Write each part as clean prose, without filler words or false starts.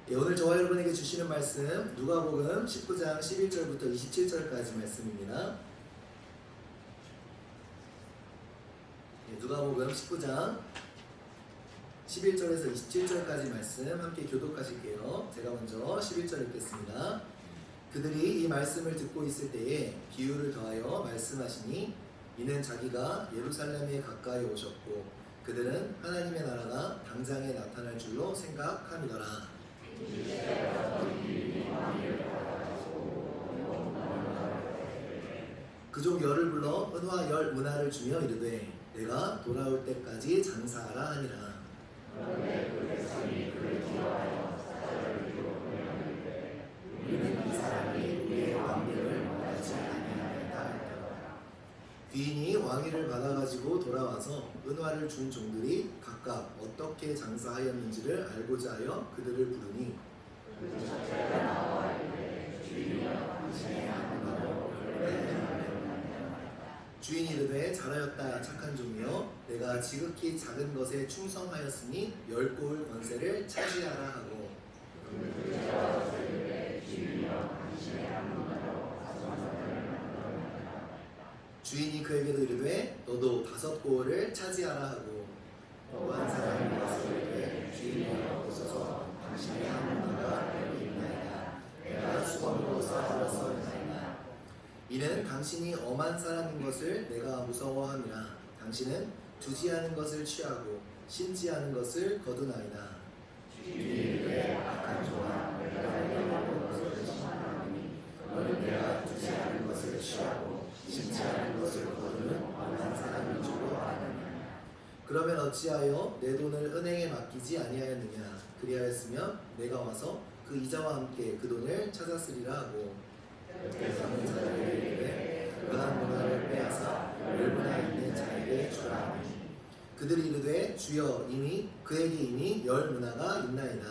오늘 저와 여러분에게 주시는 말씀 누가복음 19장 11절부터 27절까지 말씀입니다. 누가복음 19장 11절에서 27절까지 말씀 함께 교독하실게요. 제가 먼저 11절 읽겠습니다. 그들이 이 말씀을 듣고 있을 때에 비유를 더하여 말씀하시니 이는 자기가 예루살렘에 가까이 오셨고 그들은 하나님의 나라가 당장에 나타날 줄로 생각함이더라. 그족 열을 불러 은화 열 문화를 주며 이르되 내가 돌아올 때까지 장사하라 하니라. 우리는 이 사람이 우리의 왕비를 원하지 아니하였다. 귀인이 왕위를 받아가지고 돌아와서 은화를 준 종들이 각각 어떻게 장사하였는지를 알고자 하여 그들을 부르니 주인이 이르되 잘하였다 착한 종이여 내가 지극히 작은 것에 충성하였으니 열 고을 권세를 차지하라 하고 주인이 그에게도 이르되 너도 5 고을을 차지하라 하고 또 한 사람이 와서 이르되 주인이여 보소서 당신의 한 문화가 여기 있나이다. 내가 수건으로 쌓아놨사오나이다. 이는 당신이 엄한 사람인 것을 내가 무서워함이라. 당신은 두지 않은 것을 취하고 심지 않은 것을 거두나이다. 주인이 이르되 악한 종아 내가 내게 먹은 것을 심하나니 너는 내가 두지 않은 것을 취하고 심지 않은 것을 거두는 엄한 사람인 줄로 아느냐. 그러면 어찌하여 내 돈을 은행에 맡기지 아니하였느냐. 그리하였으면 내가 와서 그 이자와 함께 그 돈을 찾았으리라 하고 그는 자들에게 이르되 그러한 문화를 빼앗아 열 문화 있는 자에게 주라 하니 그들이 이르되 주여 그에게 이미 열 문화가 있나이다.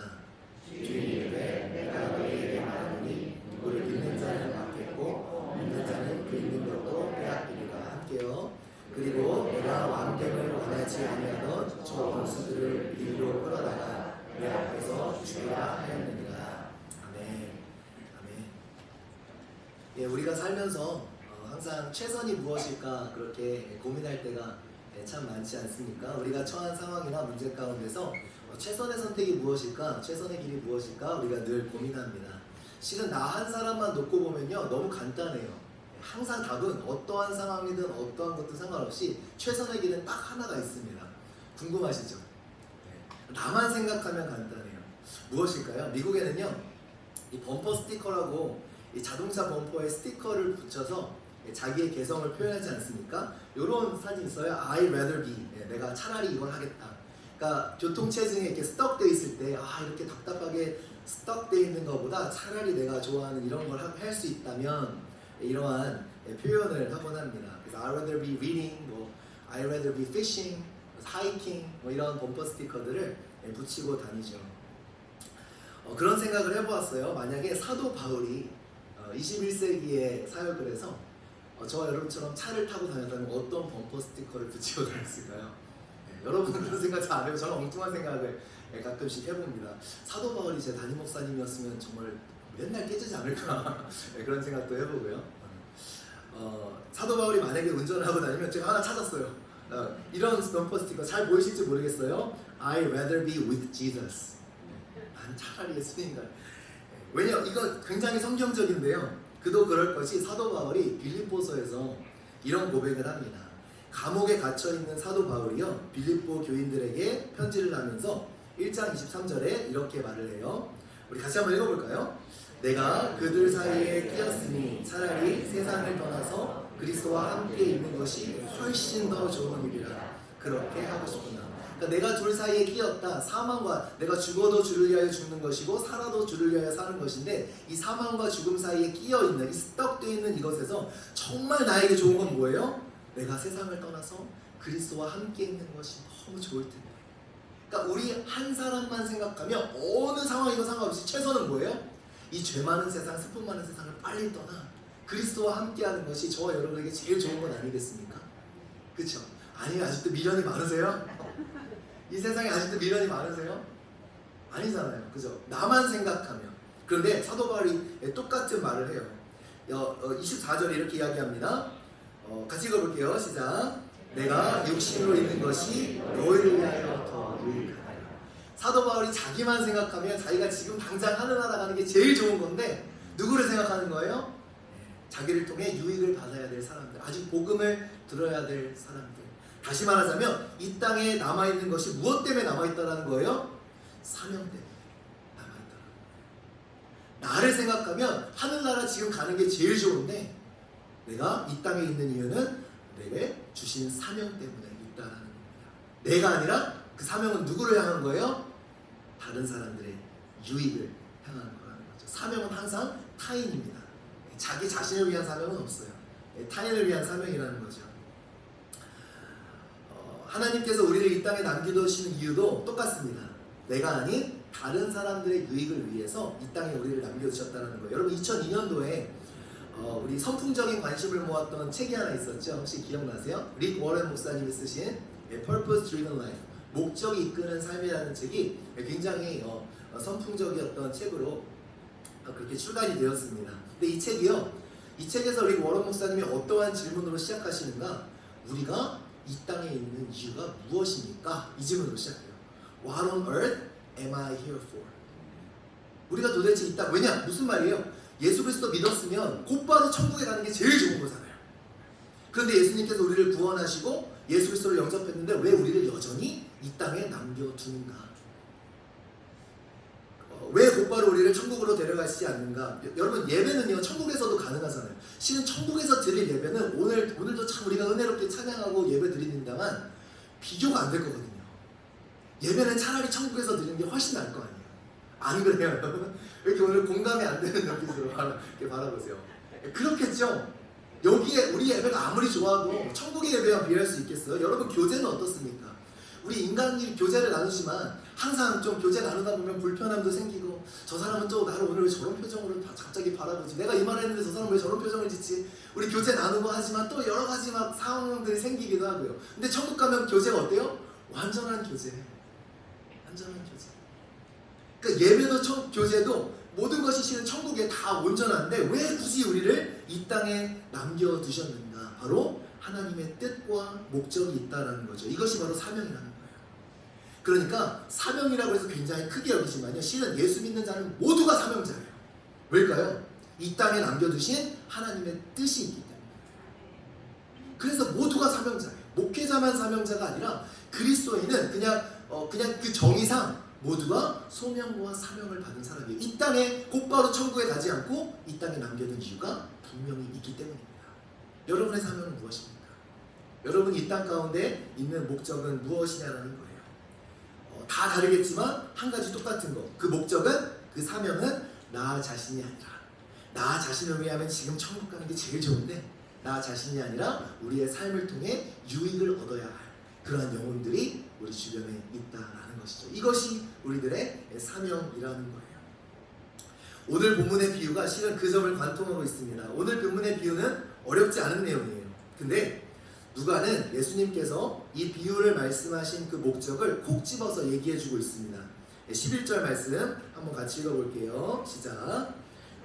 주인이 이르되 내가 너희에게 말하노니 누구를 믿는 자는 받겠고 믿는 자는 그 있는 것도 빼앗기리라. 함께요. 그리고 내가 왕됨을 원하지 아니하던 저 원수들을 위로 끌어다가 내 앞에서 죽이라 하였느니라. 아멘. 아멘. 우리가 살면서 항상 최선이 무엇일까 그렇게 고민할 때가 참 많지 않습니까? 우리가 처한 상황이나 문제 가운데서 최선의 선택이 무엇일까? 최선의 길이 무엇일까? 우리가 늘 고민합니다. 실은 나 한 사람만 놓고 보면요 너무 간단해요. 항상 답은 어떠한 상황이든 어떠한 것도 상관없이 최선의 길은 딱 하나가 있습니다. 궁금하시죠? 나만 생각하면 간단해요. 무엇일까요? 미국에는요 이 범퍼 스티커라고 이 자동차 범퍼에 스티커를 붙여서 자기의 개성을 표현하지 않습니까? 이런 사진 있어요. I rather be. 내가 차라리 이걸 하겠다. 그러니까 교통체증에 이렇게 스떡돼 있을 때 이렇게 답답하게 스떡돼 있는 것보다 차라리 내가 좋아하는 이런 걸 할 수 있다면 이러한 표현을 하곤 합니다. 그래서 I rather be reading, I rather be fishing, hiking 이런 범퍼 스티커들을 붙이고 다니죠. 그런 생각을 해보았어요. 만약에 사도 바울이 21세기에 사역을 해서 저와 여러분처럼 차를 타고 다녔다면 어떤 범퍼 스티커를 붙이고 다녔을까요? 여러분은 그런 생각 잘 안 해요. 저는 엉뚱한 생각을 가끔씩 해봅니다. 사도 바울이 제 담임 목사님이었으면 정말 맨날 깨지지 않을까 그런 생각도 해보고요. 사도 바울이 만약에 운전을 하고 다니면 제가 하나 찾았어요. 이런 범퍼 스티커 잘 보이실지 모르겠어요. I rather be with Jesus. 난 차라리 예수님과. 왜냐 이거 굉장히 성경적인데요. 그도 그럴 것이 사도 바울이 빌립보서에서 이런 고백을 합니다. 감옥에 갇혀있는 사도 바울이요 빌립보 교인들에게 편지를 하면서 1장 23절에 이렇게 말을 해요. 우리 같이 한번 읽어볼까요? 내가 그들 사이에 끼었으니 차라리 세상을 떠나서 그리스도와 함께 있는 것이 훨씬 더 좋은 일이라. 그렇게 하고 싶구나. 그러니까 내가 둘 사이에 끼었다. 사망과 내가 죽어도 주를 위하여 죽는 것이고 살아도 주를 위하여 사는 것인데 이 사망과 죽음 사이에 끼어있는 이 스떡되어 있는 이것에서 정말 나에게 좋은 건 뭐예요? 내가 세상을 떠나서 그리스도와 함께 있는 것이 너무 좋을 텐데. 그러니까 우리 한 사람만 생각하면 어느 상황이고 상관없이 최선은 뭐예요? 이 죄 많은 세상, 슬픔 많은 세상을 빨리 떠나 그리스도와 함께하는 것이 저와 여러분에게 제일 좋은 건 아니겠습니까? 그렇죠? 아니요, 아직도 미련이 많으세요? 이 세상에 아직도 미련이 많으세요? 아니잖아요. 그죠? 나만 생각하면. 그런데 사도 바울이 똑같은 말을 해요. 24절에 이렇게 이야기합니다. 같이 읽어볼게요. 시작. 내가 육신으로 있는 것이 너희를 위하여 더 유익하다. 사도 바울이 자기만 생각하면 자기가 지금 당장 하늘나라 가는 게 제일 좋은 건데 누구를 생각하는 거예요? 자기를 통해 유익을 받아야 될 사람들, 아직 복음을 들어야 될 사람들. 다시 말하자면 이 땅에 남아있는 것이 무엇 때문에 남아있다는 거예요? 사명 때문에 남아있다. 나를 생각하면 하늘나라 지금 가는 게 제일 좋은데 내가 이 땅에 있는 이유는 내게 주신 사명 때문에 있다는 겁니다. 내가 아니라 그 사명은 누구를 향한 거예요? 다른 사람들의 유익을 향한 거라는 거죠. 사명은 항상 타인입니다. 자기 자신을 위한 사명은 없어요. 타인을 위한 사명이라는 거죠. 하나님께서 우리를 이 땅에 남겨두시는 이유도 똑같습니다. 내가 아닌 다른 사람들의 유익을 위해서 이 땅에 우리를 남겨두셨다는 거예요. 여러분 2002년도에 우리 선풍적인 관심을 모았던 책이 하나 있었죠. 혹시 기억나세요? 릭 워런 목사님이 쓰신 Purpose Driven Life, 목적이 이끄는 삶이라는 책이 굉장히 선풍적이었던 책으로 그렇게 출간이 되었습니다. 근데 이 책이요, 이 책에서 릭 워런 목사님이 어떠한 질문으로 시작하시는가? 우리가 이 땅에 있는 이유가 무엇입니까? 이 질문으로 시작해요. What on earth am I here for? 우리가 도대체 이 땅, 왜냐? 무슨 말이에요? 예수 그리스도 믿었으면 곧바로 천국에 가는 게 제일 좋은 거잖아요. 그런데 예수님께서 우리를 구원하시고 예수 그리스도를 영접했는데 왜 우리를 여전히 이 땅에 남겨두는가? 왜 곧바로 우리를 천국으로 데려가시지 않는가? 여러분 예배는요 천국에서도 가능하잖아요. 실은 천국에서 드릴 예배는 오늘도 참 우리가 은혜롭게 찬양하고 예배 드립니다만 비교가 안 될 거거든요. 예배는 차라리 천국에서 드리는 게 훨씬 나을 거 아니에요. 안 그래요 여러분? 이렇게 오늘 공감이 안 되는 눈빛으로 이렇게 바라보세요. 그렇겠죠? 여기에 우리 예배가 아무리 좋아도 천국의 예배와 비교할 수 있겠어요? 여러분 교제는 어떻습니까? 우리 인간이 교제를 나누지만 항상 좀 교제 나누다 보면 불편함도 생기고 저 사람은 또 나를 오늘 왜 저런 표정으로 갑자기 바라보지? 내가 이 말을 했는데 저 사람은 왜 저런 표정을 짓지? 우리 교제 나누고 하지만 또 여러 가지 막 상황들이 생기기도 하고요. 근데 천국 가면 교제가 어때요? 완전한 교제. 완전한 교제. 그러니까 예배도 교제도 모든 것이 실은 천국에 다 온전한데 왜 굳이 우리를 이 땅에 남겨두셨는가? 바로 하나님의 뜻과 목적이 있다는 거죠. 이것이 바로 사명이라는 거예요. 그러니까 사명이라고 해서 굉장히 크게 여기지만요, 실은 예수 믿는 자는 모두가 사명자예요. 왜일까요? 이 땅에 남겨두신 하나님의 뜻이 있기 때문에. 그래서 모두가 사명자예요. 목회자만 사명자가 아니라 그리스도인은 그냥 그 정의상 모두가 소명과 사명을 받은 사람이에요. 이 땅에 곧바로 천국에 가지 않고 이 땅에 남겨둔 이유가 분명히 있기 때문입니다. 여러분의 사명은 무엇입니까? 여러분 이 땅 가운데 있는 목적은 무엇이냐라는 거예요. 다 다르겠지만 한 가지 똑같은 거. 그 목적은, 그 사명은 나 자신이 아니라, 나 자신을 위하면 지금 천국 가는 게 제일 좋은데 나 자신이 아니라 우리의 삶을 통해 유익을 얻어야 할 그러한 영혼들이 우리 주변에 있다라는 것이죠. 이것이 우리들의 사명이라는 거예요. 오늘 본문의 비유가 실은 그 점을 관통하고 있습니다. 오늘 본문의 비유는 어렵지 않은 내용이에요. 근데 누가는 예수님께서 이 비유를 말씀하신 그 목적을 콕 집어서 얘기해주고 있습니다. 11절 말씀 한번 같이 읽어볼게요. 시작.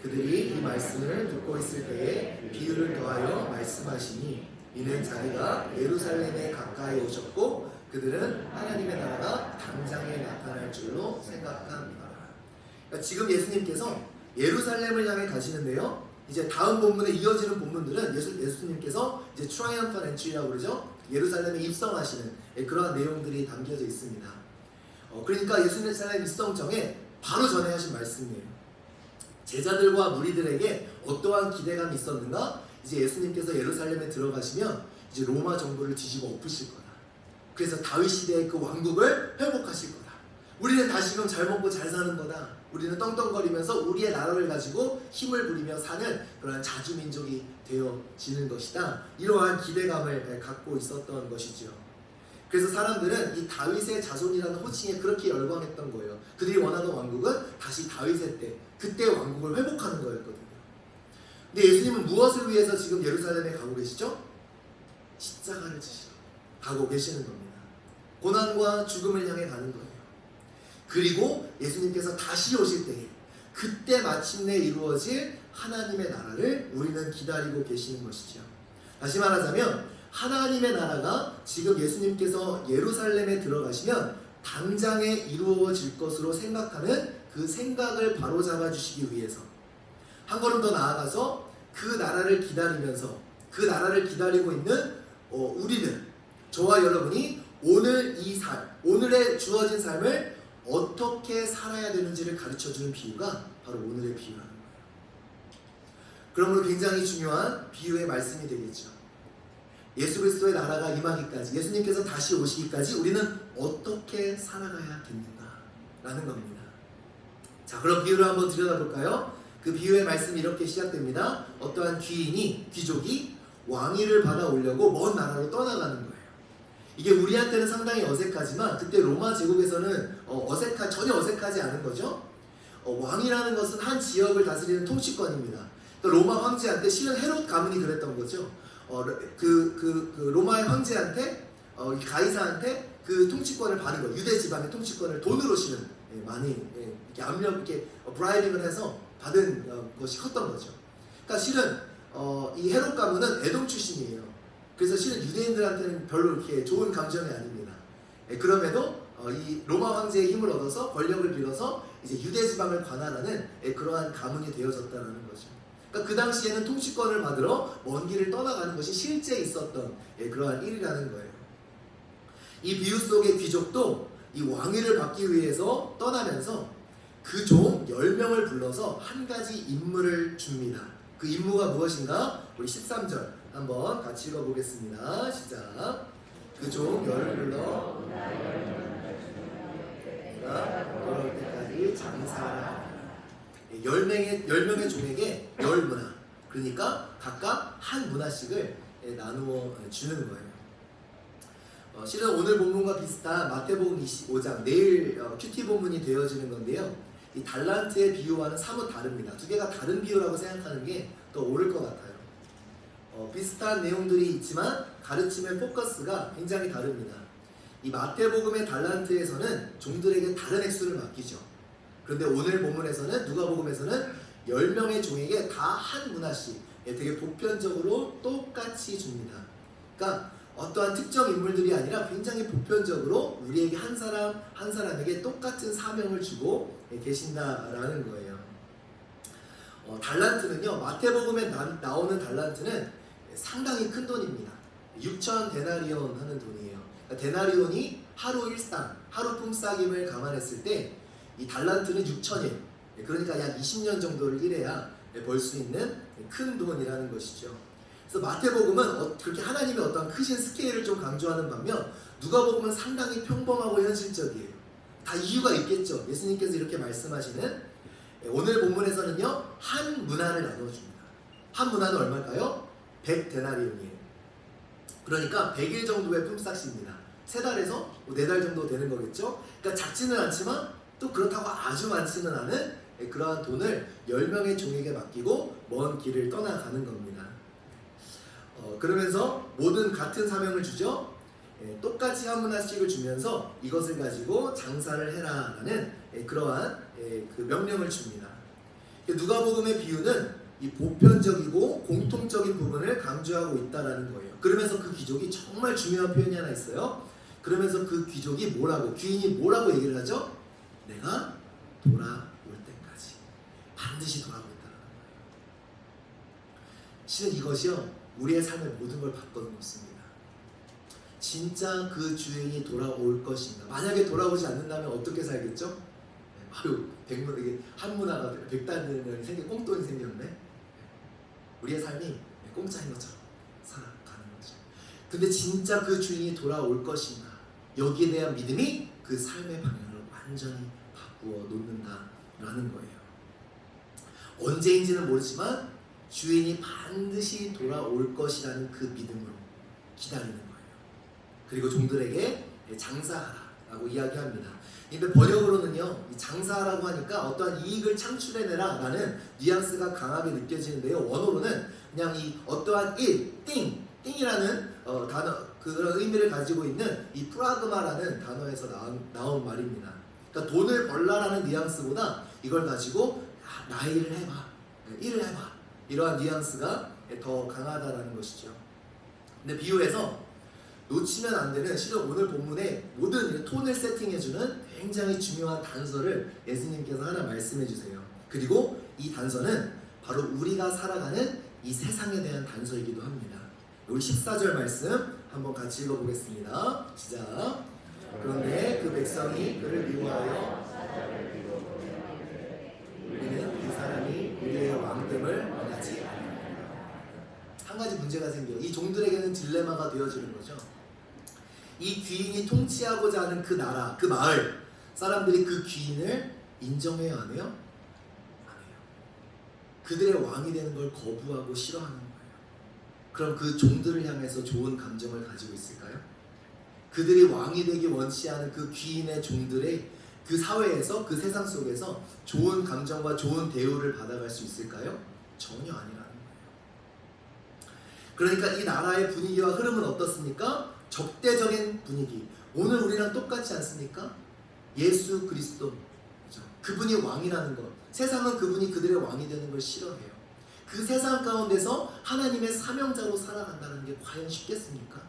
그들이 이 말씀을 듣고 있을 때에 비유를 더하여 말씀하시니 이는 자기가 예루살렘에 가까이 오셨고 그들은 하나님의 나라가 당장에 나타날 줄로 생각합니다. 그러니까 지금 예수님께서 예루살렘을 향해 가시는데요. 이제 다음 본문에 이어지는 본문들은 예수님께서 이제 트라이엄펄 엔트리라고 그러죠. 예루살렘에 입성하시는 그러한 내용들이 담겨져 있습니다. 그러니까 예루살렘 입성 전에 바로 전에 하신 말씀이에요. 제자들과 무리들에게 어떠한 기대감이 있었는가? 이제 예수님께서 예루살렘에 들어가시면 이제 로마 정부를 뒤집어 엎으실 거다. 그래서 다윗 시대의 그 왕국을 회복하실 거다. 우리는 다시금 잘 먹고 잘 사는 거다. 우리는 떵떵거리면서 우리의 나라를 가지고 힘을 부리며 사는 그런 자주민족이 되어지는 것이다. 이러한 기대감을 갖고 있었던 것이죠. 그래서 사람들은 이 다윗의 자손이라는 호칭에 그렇게 열광했던 거예요. 그들이 원하던 왕국은 다시 다윗의 때, 그때 왕국을 회복하는 거였거든요. 근데 예수님은 무엇을 위해서 지금 예루살렘에 가고 계시죠? 십자가를 지시러 가고 계시는 겁니다. 고난과 죽음을 향해 가는 거예요. 그리고 예수님께서 다시 오실 때에 그때 마침내 이루어질 하나님의 나라를 우리는 기다리고 계시는 것이죠. 다시 말하자면 하나님의 나라가 지금 예수님께서 예루살렘에 들어가시면 당장에 이루어질 것으로 생각하는 그 생각을 바로잡아 주시기 위해서 한 걸음 더 나아가서 그 나라를 기다리면서 그 나라를 기다리고 있는 우리들, 저와 여러분이 오늘 이 삶, 오늘의 주어진 삶을 어떻게 살아야 되는지를 가르쳐주는 비유가 바로 오늘의 비유라는 거예요. 그러므로 굉장히 중요한 비유의 말씀이 되겠죠. 예수 그리스도의 나라가 임하기까지, 예수님께서 다시 오시기까지 우리는 어떻게 살아가야겠는가 라는 겁니다. 자, 그럼 비유를 한번 들여다볼까요? 그 비유의 말씀이 이렇게 시작됩니다. 어떠한 귀족이 왕위를 받아오려고 먼 나라로 떠나가는 거예요. 이게 우리한테는 상당히 어색하지만 그때 로마 제국에서는 전혀 어색하지 않은 거죠. 왕이라는 것은 한 지역을 다스리는 통치권입니다. 그러니까 로마 황제한테 실은 헤롯 가문이 그랬던 거죠. 로마의 황제한테 가이사한테 그 통치권을 받은 거, 유대 지방의 통치권을 돈으로 실은 많이 이렇게 압력 이렇게 브라이빙을 해서 받은 것이 컸던 거죠. 그러니까 실은 이 헤롯 가문은 에돔 출신이에요. 그래서 실은 유대인들한테는 별로 이렇게 좋은 감정이 아닙니다. 그럼에도 이 로마 황제의 힘을 얻어서 권력을 빌어서 이제 유대 지방을 관할하는 그러한 가문이 되어졌다는 거죠. 그러니까 그 당시에는 통치권을 받으러 먼 길을 떠나가는 것이 실제 있었던 그러한 일이라는 거예요. 이 비유 속의 귀족도 이 왕위를 받기 위해서 떠나면서 그 종 10명을 불러서 한 가지 임무를 줍니다. 그 임무가 무엇인가? 우리 13절 한번 같이 읽어보겠습니다. 시작. 그 종 10을 불러 돌아올 때까지 장사하라. 10명의 종에게 10문화, 그러니까 각각 한 문화씩을 나누어 주는 거예요. 실은 오늘 본문과 비슷한 마태복음 25장, 내일 큐티 본문이 되어지는 건데요. 이 달란트의 비유와는 사뭇 다릅니다. 두 개가 다른 비유라고 생각하는 게 더 옳을 것 같아요. 비슷한 내용들이 있지만 가르침의 포커스가 굉장히 다릅니다. 이 마태복음의 달란트에서는 종들에게 다른 액수를 맡기죠. 그런데 오늘 본문에서는, 누가복음에서는 10명의 종에게 다 한 문화씩 되게 보편적으로 똑같이 줍니다. 그러니까 어떠한 특정 인물들이 아니라 굉장히 보편적으로 우리에게 한 사람 한 사람에게 똑같은 사명을 주고 계신다라는 거예요. 달란트는요, 마태복음에 나오는 달란트는 상당히 큰 돈입니다. 6천 데나리온 하는 돈이에요. 그러니까 데나리온이 하루 일상, 하루 품삯임을 감안했을 때 이 달란트는 6천일, 그러니까 약 20년 정도를 일해야 벌 수 있는 큰 돈이라는 것이죠. 그래서 마태복음은 그렇게 하나님의 어떤 크신 스케일을 좀 강조하는 반면 누가복음은 상당히 평범하고 현실적이에요. 다 이유가 있겠죠. 예수님께서 이렇게 말씀하시는, 오늘 본문에서는요, 한 문화를 나눠줍니다. 한 문화는 얼마일까요? 100데나리온이에요. 그러니까 100일 정도의 품삯입니다. 3달에서 4달 정도 되는 거겠죠. 그러니까 작지는 않지만 또 그렇다고 아주 많지는 않은 그러한 돈을 10명의 종에게 맡기고 먼 길을 떠나가는 겁니다. 그러면서 모든 같은 사명을 주죠. 똑같이 한 문화씩을 주면서 이것을 가지고 장사를 해라라는 그러한 그 명령을 줍니다. 누가복음의 비유는 이 보편적이고 공통적인 부분을 강조하고 있다라는 거예요. 그러면서 그 귀족이 정말 중요한 표현이 하나 있어요. 그러면서 그 귀족이 귀인이 뭐라고 얘기를 하죠? 내가 돌아올 때까지 반드시 돌아오겠다는 거예요. 실은 이것이요, 우리의 삶의 모든 걸 바꿔놓습니다. 진짜 그 주인이 돌아올 것인가? 만약에 돌아오지 않는다면 어떻게 살겠죠? 아유, 이게 한 문화가 100달러이 생겨 꽁돈이 생겼네. 우리의 삶이 공짜인 것처럼 살아가는 거죠. 근데 진짜 그 주인이 돌아올 것인가? 여기에 대한 믿음이 그 삶의 방향을 완전히 바꾸어 놓는다라는 거예요. 언제인지는 모르지만 주인이 반드시 돌아올 것이라는 그 믿음으로 기다리는 거예요. 그리고 종들에게 장사하라라고 이야기합니다. 근데 번역으로는요, 장사하라고 하니까 어떠한 이익을 창출해내라라는 뉘앙스가 강하게 느껴지는데요. 원어로는 그냥 이 어떠한 띵이라는 단어, 그런 의미를 가지고 있는 이 프라그마라는 단어에서 나온 말입니다. 그러니까 돈을 벌라라는 뉘앙스보다 이걸 가지고 나 일을 해봐, 일을 해봐, 이러한 뉘앙스가 더 강하다라는 것이죠. 근데 비유해서 놓치면 안 되는, 실은 오늘 본문에 모든 톤을 세팅해주는 굉장히 중요한 단서를 예수님께서 하나 말씀해 주세요. 그리고 이 단서는 바로 우리가 살아가는 이 세상에 대한 단서이기도 합니다. 우리 14절 말씀 한번 같이 읽어보겠습니다. 시작. 그런데 그 백성이 그를 미워하여 우리는 이 사람이 우리의 왕됨을 원하지 않는다. 한 가지 문제가 생겨요. 이 종들에게는 딜레마가 되어지는 거죠. 이 귀인이 통치하고자 하는 그 나라, 그 마을 사람들이 그 귀인을 인정해요, 안 해요? 안 해요. 그들의 왕이 되는 걸 거부하고 싫어하는 거예요. 그럼 그 종들을 향해서 좋은 감정을 가지고 있을까요? 그들이 왕이 되기 원치 않은 그 귀인의 종들의 그 사회에서, 그 세상 속에서 좋은 감정과 좋은 대우를 받아갈 수 있을까요? 전혀 아니라는 거예요. 그러니까 이 나라의 분위기와 흐름은 어떻습니까? 적대적인 분위기. 오늘 우리랑 똑같지 않습니까? 예수 그리스도, 그렇죠? 그분이 왕이라는 것. 세상은 그분이 그들의 왕이 되는 걸 싫어해요. 그 세상 가운데서 하나님의 사명자로 살아간다는 게 과연 쉽겠습니까?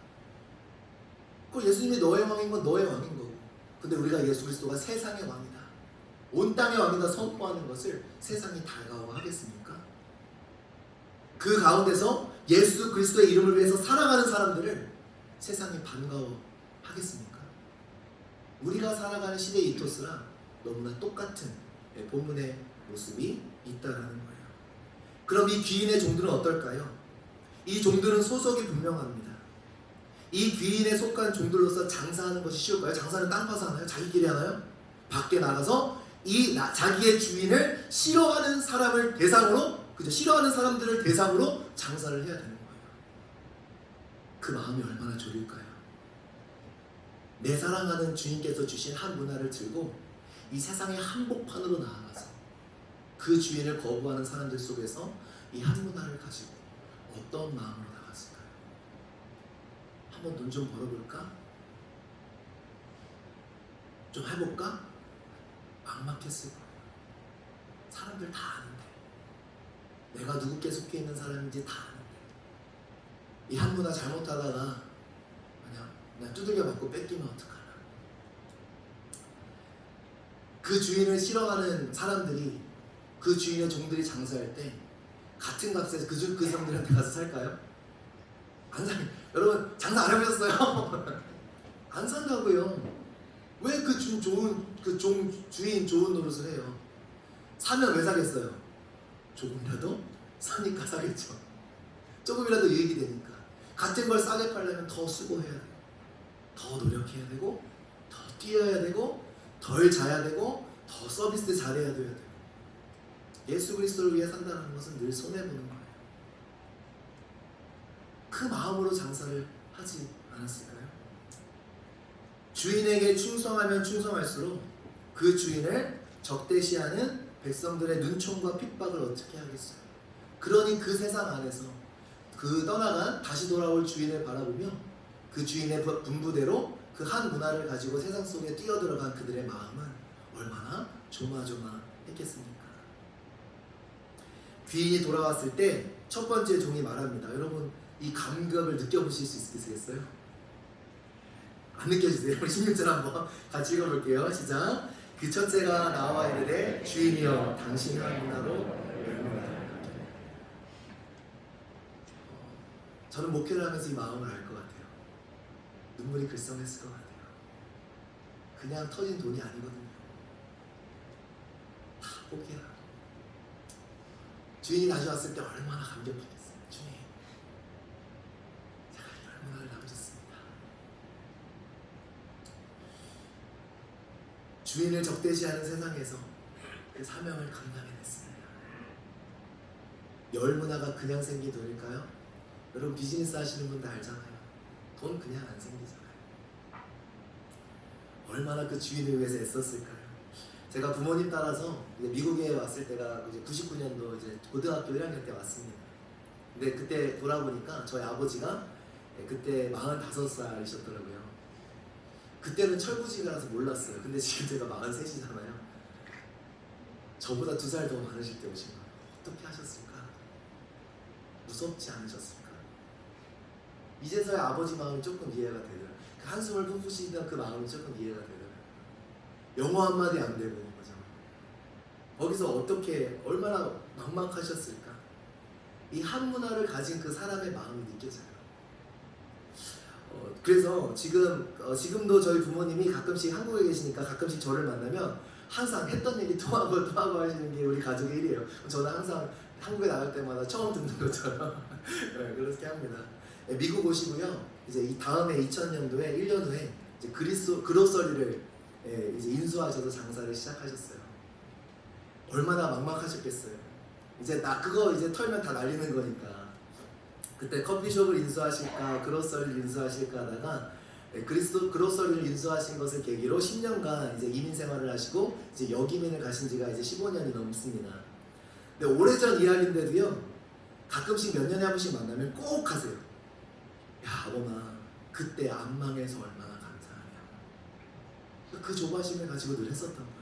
그 예수님이 너의 왕인 건 너의 왕인 거고, 근데 우리가 예수 그리스도가 세상의 왕이다, 온 땅의 왕이다 선포하는 것을 세상이 다가워하겠습니까? 그 가운데서 예수 그리스도의 이름을 위해서 살아가는 사람들을 세상이 반가워하겠습니까? 우리가 살아가는 시대의 이토스랑 너무나 똑같은 본문의 모습이 있다라는 거예요. 그럼 이 귀인의 종들은 어떨까요? 이 종들은 소속이 분명합니다. 이 귀인에 속한 종들로서 장사하는 것이 쉬울까요? 장사는 땅 파서 하나요? 자기끼리 하나요? 밖에 나가서 자기의 주인을 싫어하는 사람을 대상으로, 그죠? 싫어하는 사람들을 대상으로 장사를 해야 되는 거예요. 그 마음이 얼마나 졸릴까요? 내 사랑하는 주인께서 주신 한 문화를 들고 이 세상의 한복판으로 나아가서 그 주인을 거부하는 사람들 속에서 이 한 문화를 가지고 어떤 마음으로 나갔을까요? 한번 돈 좀 벌어볼까? 좀 해볼까? 막막했을 거예요. 사람들 다 아는데, 내가 누구께 속해 있는 사람인지 다 아는데, 이 한 문화 잘못하다가 그냥 두들겨 맞고 뺏기면 어떡하나. 그 주인을 싫어하는 사람들이, 그 주인의 종들이 장사할 때 같은 값에 그 사람들한테 가서 살까요? 안 사요. 여러분 장사 안 해보셨어요? 안 산다고요. 왜 그 주인 좋은 노릇을 해요? 사면 왜 사겠어요? 조금이라도 사니까 사겠죠. 조금이라도 유익이 되니까. 같은 걸 싸게 팔려면 더 수고해야 돼요. 더 노력해야 되고, 더 뛰어야 되고, 덜 자야 되고, 더 서비스 잘해야 돼요. 예수 그리스도를 위해 산다는 것은 늘 손해보는 거예요. 그 마음으로 장사를 하지 않았을까요? 주인에게 충성하면 충성할수록 그 주인을 적대시하는 백성들의 눈총과 핍박을 어떻게 하겠어요? 그러니 그 세상 안에서 그 떠나간 다시 돌아올 주인을 바라보며 그 주인의 분부대로 그 한 문화를 가지고 세상 속에 뛰어들어간 그들의 마음은 얼마나 조마조마했겠습니까? 귀인이 돌아왔을 때 첫 번째 종이 말합니다. 여러분 이 감격을 느껴보실 수 있으시겠어요? 안 느껴지세요? 우리 16절 한번 같이 읽어볼게요. 시작. 그 첫째가 나와 이르되 주인이여 당신의 한 문화로 열무하라. 저는 목회를 하면서 이 마음을 알 것 같아요. 눈물이 글썽했을 것 같아요. 그냥 터진 돈이 아니거든요. 다 포기해라. 주인이 다시 왔을 때 얼마나 감격했겠어요. 주인, 제가 이 열문화를 남겼습니다. 주인을 적대시하는 세상에서 그 사명을 감당해냈습니다. 열문화가 그냥 생긴 돈일까요? 여러분 비즈니스 하시는 분들 알잖아요. 돈 그냥 안 생기잖아요. 얼마나 그 주인을 위해서 애썼을까요? 제가 부모님 따라서 미국에 왔을 때가 이제 99년도 이제 고등학교 1학년 때 왔습니다. 근데 그때 돌아보니까 저희 아버지가 그때 45살이셨더라고요. 그때는 철부지라서 몰랐어요. 근데 지금 제가 43이잖아요. 저보다 2살 더 많으실 때 오신 거예요. 어떻게 하셨을까? 무섭지 않으셨을까? 이제서야 아버지 마음이 조금 이해가 되더라고요. 그 한숨을 푹푹 그 마음이 조금 이해가 되더라고요. 영어 한마디 안 되고 그죠? 거기서 어떻게 얼마나 막막하셨을까? 이 한 문화를 가진 그 사람의 마음이 느껴져요. 그래서 지금도 저희 부모님이 가끔씩 한국에 계시니까 가끔씩 저를 만나면 항상 했던 얘기 또 하고 또 하고 하시는 게 우리 가족의 일이에요. 저는 항상 한국에 나갈 때마다 처음 듣는 것처럼 네, 그렇게 합니다. 네, 미국 오시고요. 이제 이 다음에 2000년도에 1년 후에 이제 그로서리를 이제 인수하셔서 장사를 시작하셨어요. 얼마나 막막하셨겠어요. 이제 그거 이제 털면 다 날리는 거니까. 그때 커피숍을 인수하실까 그로서리를 인수하실까 하다가 그로서리를 인수하신 것을 계기로 10년간 이제 이민 생활을 하시고 이제 여기민을 가신 지가 이제 15년이 넘습니다. 근데 오래전 이야기인데도요, 가끔씩 몇 년에 한 번씩 만나면 꼭 하세요. 야, 아범아, 그때 안 망해서 얼마나 감사하냐. 그 조바심을 가지고 늘 했었던 거예요.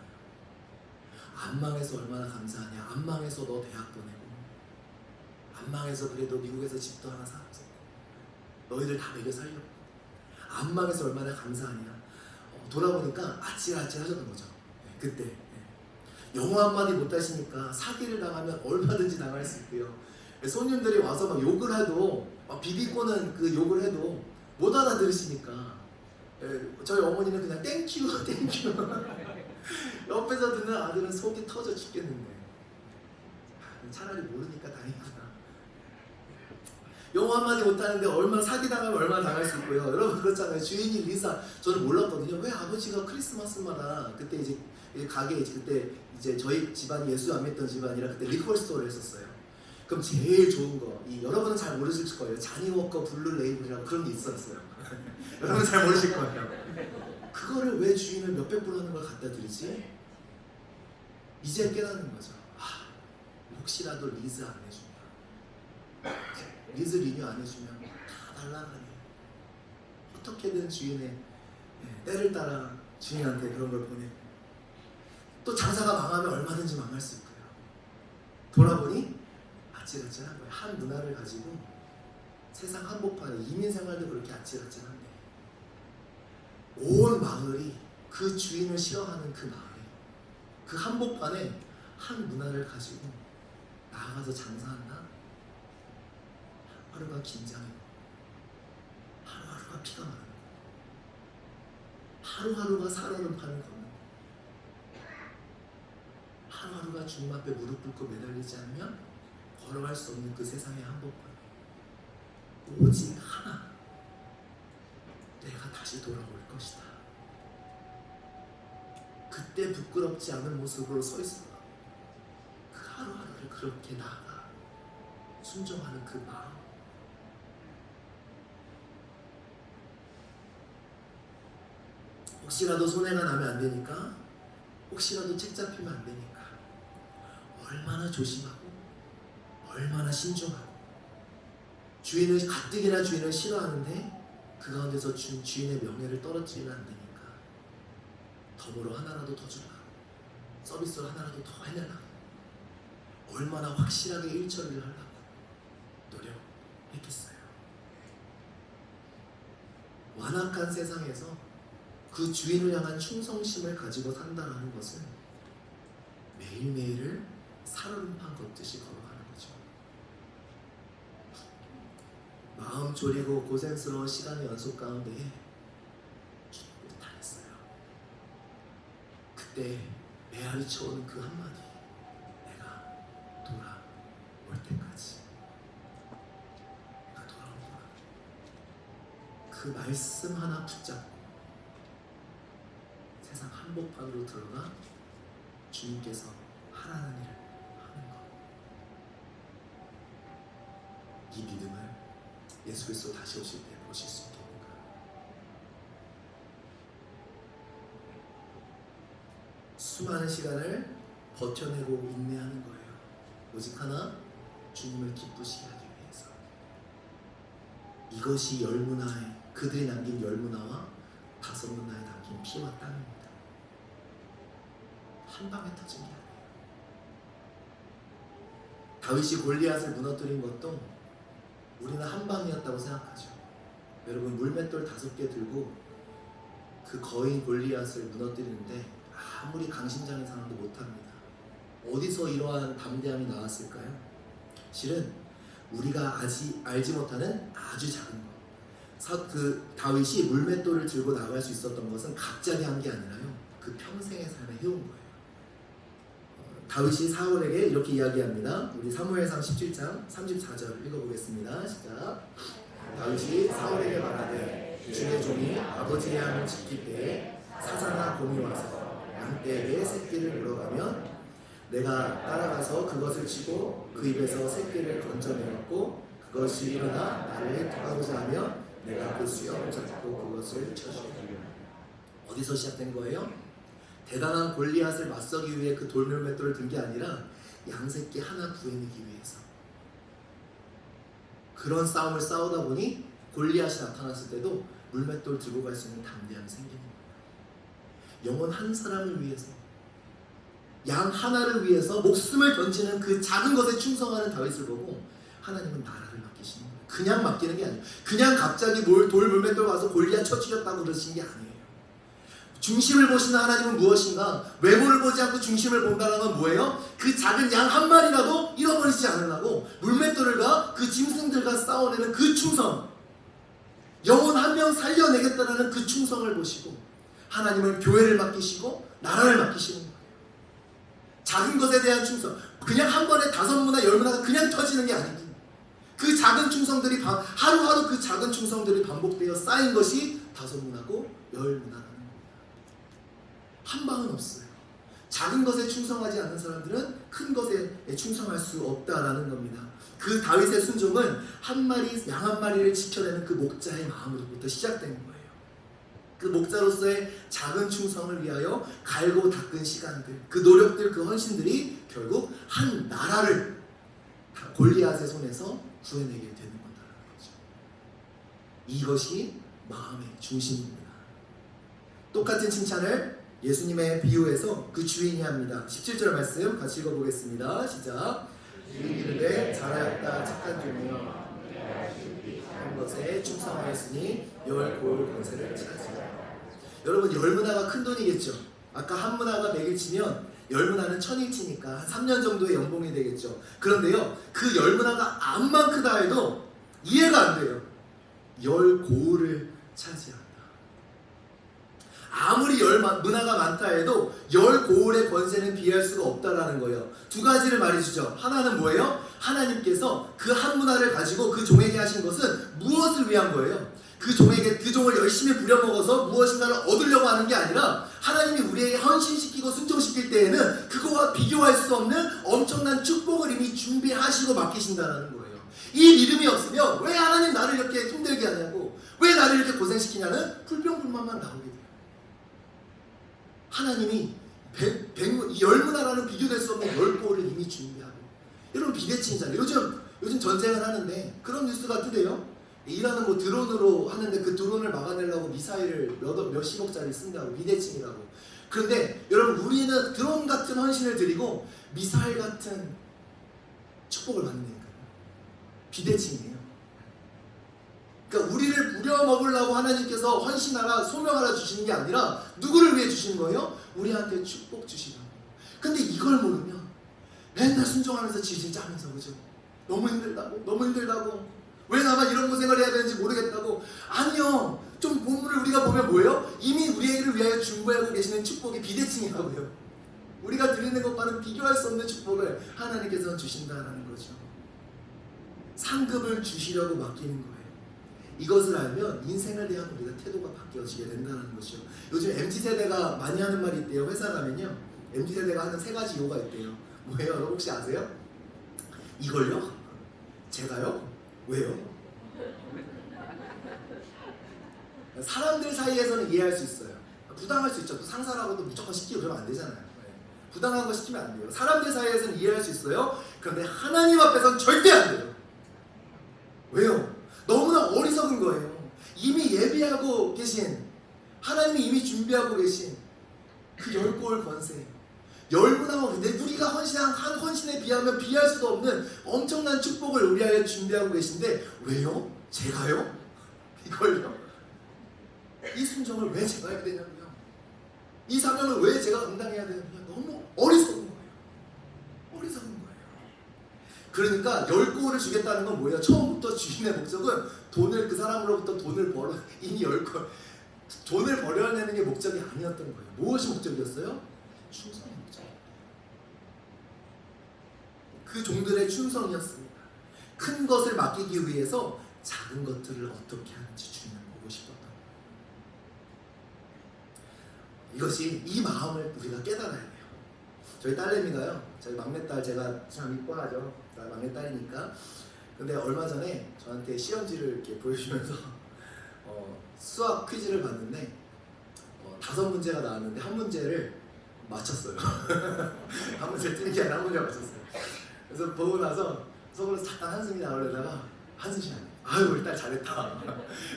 안 망해서 얼마나 감사하냐. 안 망해서 너 대학 보내고, 안 망해서 그래도 미국에서 집도 하나 사고, 너희들 다 먹여 살려고, 안 망해서 얼마나 감사하냐. 돌아보니까 아찔아찔 하셨던 거죠. 그때. 영어 한마디 못하시니까 사기를 당하면 얼마든지 당할 수 있고요. 손님들이 와서 막 욕을 해도, 막 비비꼬는 그 욕을 해도 못 알아들으시니까 저희 어머니는 그냥 땡큐 땡큐 옆에서 듣는 아들은 속이 터져 죽겠는데 차라리 모르니까 다행이구나. 영어 한마디 못하는데 얼마나 사기당하면 얼마나 당할 수 있고요. 여러분 그렇잖아요. 주인이 리사, 저는 몰랐거든요. 왜 아버지가 크리스마스마다 그때 이제 가게 그때 이제 저희 집안이 예수 안 믿던 집안이라 그때 리퀄 스토어를 했었어요. 그럼 제일 좋은 거, 여러분은 잘 모르실 거예요. 자니 워커 블루 레이블이라고 그런 게 있었어요. 여러분 잘 모르실 거예요. 그거를 왜 주인을 몇백 불 하는 걸 갖다 드리지? 이제 깨닫는 거죠. 혹시라도 리즈 안 해주면, 리즈 리뉴 안 해주면 다 날라가니. 어떻게든 주인의 때를 따라 주인한테 그런 걸 보내고, 또 장사가 망하면 얼마든지 망할 수 있고요. 돌아보니 아찔아찔한 거예요. 한 문화를 가지고 세상 한복판에 이민 생활도 그렇게 아찔아찔한데 온 마을이 그 주인을 싫어하는 그 마을에 그 한복판에 한 문화를 가지고 나아가서 장사한다? 하루가 긴장이고 하루하루가 피가 마르고 하루하루가 살얼음 판을 걷는 하루하루가 주님 앞에 무릎 꿇고 매달리지 않으면 걸어갈 수 없는 그 세상의 한복판, 오직 하나, 내가 다시 돌아올 것이다. 그때 부끄럽지 않은 모습으로 서 있어. 그 하루하루를 그렇게 나아가 순종하는 그 마음. 혹시라도 손해가 나면 안 되니까, 혹시라도 책 잡히면 안 되니까 얼마나 조심하고 얼마나 신중하고, 주인을 가뜩이나 주인을 싫어하는데 그 가운데서 주인의 명예를 떨어뜨리면 안 되니까 덤으로 하나라도 더 주라, 서비스로 하나라도 더 해내라, 얼마나 확실하게 일처리를 하려고 노력했겠어요. 완악한 세상에서 그 주인을 향한 충성심을 가지고 산다는 것은 매일매일을 살얼음판 걷듯이 걸어가는 거죠. 마음 졸이고 고생스러운 시간의 연속 가운데 주님을 당했어요. 그때 메아리 쳐오는 그 한마디, 내가 돌아올 때까지, 내가 돌아올 때까지, 그 말씀 하나 붙잡고 세상 한복판으로 들어가 주님께서 하라는 일을 하는 것. 이 믿음을 예수 그리스도 다시 오실 때 보실 수 있겠는가? 수많은 시간을 버텨내고 인내하는 거예요. 오직 하나, 주님을 기쁘시게 하기 위해서. 이것이 열문화의, 그들이 남긴 열문화와 5 문나에 담긴 피와 땀입니다. 한 방에 터진 게 아니에요. 다윗이 골리앗을 무너뜨린 것도 우리는 한 방이었다고 생각하죠. 여러분, 물맷돌 5개 들고 그 거인 골리앗을 무너뜨리는데 아무리 강심장인 사람도 못합니다. 어디서 이러한 담대함이 나왔을까요? 실은 우리가 아직 알지 못하는 아주 작은 것. 그 다윗이 물맷돌을 들고 나갈 수 있었던 것은 갑자기 한 게 아니라요, 그 평생의 삶에 해온 거예요. 다윗이 사울에게 이렇게 이야기합니다. 우리 사무엘상 17장 34절 읽어보겠습니다. 시작. 다윗이 사울에게 말하되 주의 종이 아버지의 양을 지킬 때에 사자나 곰이 와서 양떼에게 새끼를 물어가면 내가 따라가서 그것을 치고 그 입에서 새끼를 건져내었고 그것이 일어나 나를 토하고자 하면 내가 그 수염을 잡고 그것을 쳐주리라. 어디서 시작된 거예요? 대단한 골리앗을 맞서기 위해 그 돌물맷돌을 든 게 아니라 양새끼 하나 구해내기 위해서. 그런 싸움을 싸우다 보니 골리앗이 나타났을 때도 물맷돌 들고 갈 수 있는 담대함이 생기는 거예요. 영혼 한 사람을 위해서, 양 하나를 위해서 목숨을 던지는 그 작은 것에 충성하는 다윗을 보고 하나님은 나라를 맡기시는 거예요. 그냥 맡기는 게 아니에요. 그냥 갑자기 돌물맷돌 가서 골리앗 쳐 죽였다고 그러신 게 아니에요. 중심을 보시는 하나님은 무엇인가? 외모를 보지 않고 중심을 본다는 건 뭐예요? 그 작은 양 한 마리라도 잃어버리지 않으려고 물맷돌과 그 짐승들과 싸워내는 그 충성, 영혼 한 명 살려내겠다는 그 충성을 보시고 하나님은 교회를 맡기시고 나라를 맡기시는 거예요. 작은 것에 대한 충성, 그냥 한 번에 5문화 10문화가 그냥 터지는 게 아니고 그 작은 충성들이 하루하루 그 작은 충성들이 반복되어 쌓인 것이 5문화고 10문화라는 거예요. 한 방은 없어요. 작은 것에 충성하지 않는 사람들은 큰 것에 충성할 수 없다라는 겁니다. 그 다윗의 순종은 양 한 마리를 지켜내는 그 목자의 마음으로부터 시작된 거예요. 그 목자로서의 작은 충성을 위하여 갈고 닦은 시간들, 그 노력들, 그 헌신들이 결국 한 나라를 골리앗의 손에서 구해내게 되는 거다라는 거죠. 이것이 마음의 중심입니다. 똑같은 칭찬을 예수님의 비유에서 그 주인이 합니다. 17절 말씀 같이 읽어보겠습니다. 시작. 주인이 이르되 잘하였다 착한 종이여 한 것에 충성하였으니 10 고을 권세를 차지하라. 여러분, 10문화가 큰 돈이겠죠. 아까 한 문화가 100일 치면 10문화는 1000일 치니까 한 3년 정도의 연봉이 되겠죠. 그런데요, 그 10문화가 암만 크다 해도 이해가 안 돼요. 10 고을을 차지한다. 아무리 10 문화가 많다 해도 10 고을의 권세는 비할 수가 없다라는 거예요. 두 가지를 말해주죠. 하나는 뭐예요? 하나님께서 그 한 문화를 가지고 그 종에게 하신 것은 무엇을 위한 거예요? 그 종을 열심히 부려먹어서 무엇인가를 얻으려고 하는 게 아니라 하나님이 우리에게 헌신시키고 순종시킬 때에는 그거와 비교할 수 없는 엄청난 축복을 이미 준비하시고 맡기신다는 거예요. 이 믿음이 없으면 왜 하나님 나를 이렇게 힘들게 하냐고, 왜 나를 이렇게 고생시키냐는 불평불만만 나오게 돼요. 하나님이 10문화라는 비교될 수 없는 10고을을 이미 준비하고, 여러분 비대칭이잖아요. 요즘 전쟁을 하는데 그런 뉴스가 뜨대요. 이란은 뭐 드론으로 하는데 그 드론을 막아내려고 미사일을 몇십억짜리 쓴다고, 비대칭이라고. 그런데 여러분, 우리는 드론 같은 헌신을 드리고 미사일 같은 축복을 받는다니까요. 비대칭이에요. 그러니까 우리를 부려먹으려고 하나님께서 헌신하라, 소명하라 주시는 게 아니라 누구를 위해 주시는 거예요? 우리한테 축복 주시라고. 근데 이걸 모르면 맨날 순종하면서 질질 짜면서, 그죠? 너무 힘들다고. 왜 나만 이런 고생을 해야 되는지 모르겠다고. 아니요. 좀 본문을 우리가 보면 뭐예요? 이미 우리를 위하여 준비하고 계시는 축복이 비대칭이라고요. 우리가 드리는 것과는 비교할 수 없는 축복을 하나님께서 주신다는 거죠. 상급을 주시려고 맡기는 거예요. 이것을 알면 인생을 대한 우리가 태도가 바뀌어지게 된다는 것이죠. 요즘 MZ세대가 많이 하는 말이 있대요. 회사 가면요, MZ세대가 하는 3가지 요가 있대요. 뭐예요? 여러분 혹시 아세요? 이걸요? 제가요? 왜요? 사람들 사이에서는 이해할 수 있어요. 부당할 수 있죠. 또 상사라고도 무조건 시키고 그러면 안 되잖아요. 부당한 거 시키면 안 돼요. 사람들 사이에서는 이해할 수 있어요. 그런데 하나님 앞에서는 절대 안 돼요. 왜요? 너무나 어리석은 거예요. 이미 예비하고 계신 하나님이 이미 준비하고 계신 그 열골 권세, 열분하고 우리가 헌신한 한 헌신에 비하면 비할 수도 없는 엄청난 축복을 우리에게 준비하고 계신데 왜요? 제가요? 이걸요? 이 순종을 왜 제가 해야 되냐고요? 이 사명을 왜 제가 감당해야 되냐고요? 너무 어리석은 거예요. 어리석은 거예요. 그러니까 열골을 주겠다는 건 뭐예요? 처음부터 주인의 목적은 돈을 그 사람으로부터 돈을 벌어 이미 열골 돈을 벌여내는 게 목적이 아니었던 거예요. 무엇이 목적이었어요? 충성의 목적. 그 종들의 충성이었습니다. 큰 것을 맡기기 위해서 작은 것들을 어떻게 하는지 주님을 보고 싶었던 거예요. 이것이 이 마음을 우리가 깨달아야 돼요. 저희 딸내미가요, 저희 막내딸 제가 참 이뻐하죠. 막내딸이니까. 근데 얼마 전에 저한테 시험지를 이렇게 보여주면서 수학 퀴즈를 봤는데 5문제가 나왔는데 한 문제를 맞췄어요. 한 문제 틀린 게 아니라 한 문제 맞췄어요. 그래서 보고 나서 속으로 잠깐 한숨이 나오려다가 한숨이 안 나요. 아유 우리 딸 잘했다.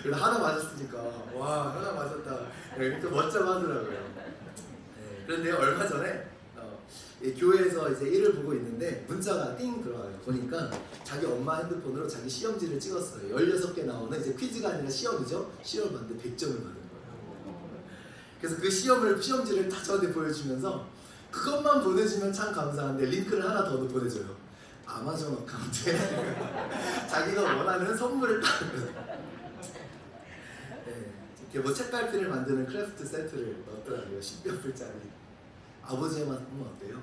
그래서 하나 맞았으니까 와 하나 맞았다. 이렇게 멋쩍어 하더라고요. 네, 그런데 얼마 전에 교회에서 이제 일을 보고 있는데 문자가 띵 들어와요. 보니까 자기 엄마 핸드폰으로 자기 시험지를 찍었어요. 16개 나오는 이제 퀴즈가 아니라 시험이죠. 시험을 봤는데 100점을 받은 거예요. 그래서 그 시험지를 다 저한테 보여주면서 그것만 보내주면 참 감사한데 링크를 하나 더 보내줘요. 아마존 어카운트에 자기가 원하는 선물을 딱 네, 이렇게 뭐 책갈피를 만드는 크래프트 세트를 넣었더라고요. 10몇 불짜리. 아버지의 맛은 어때요?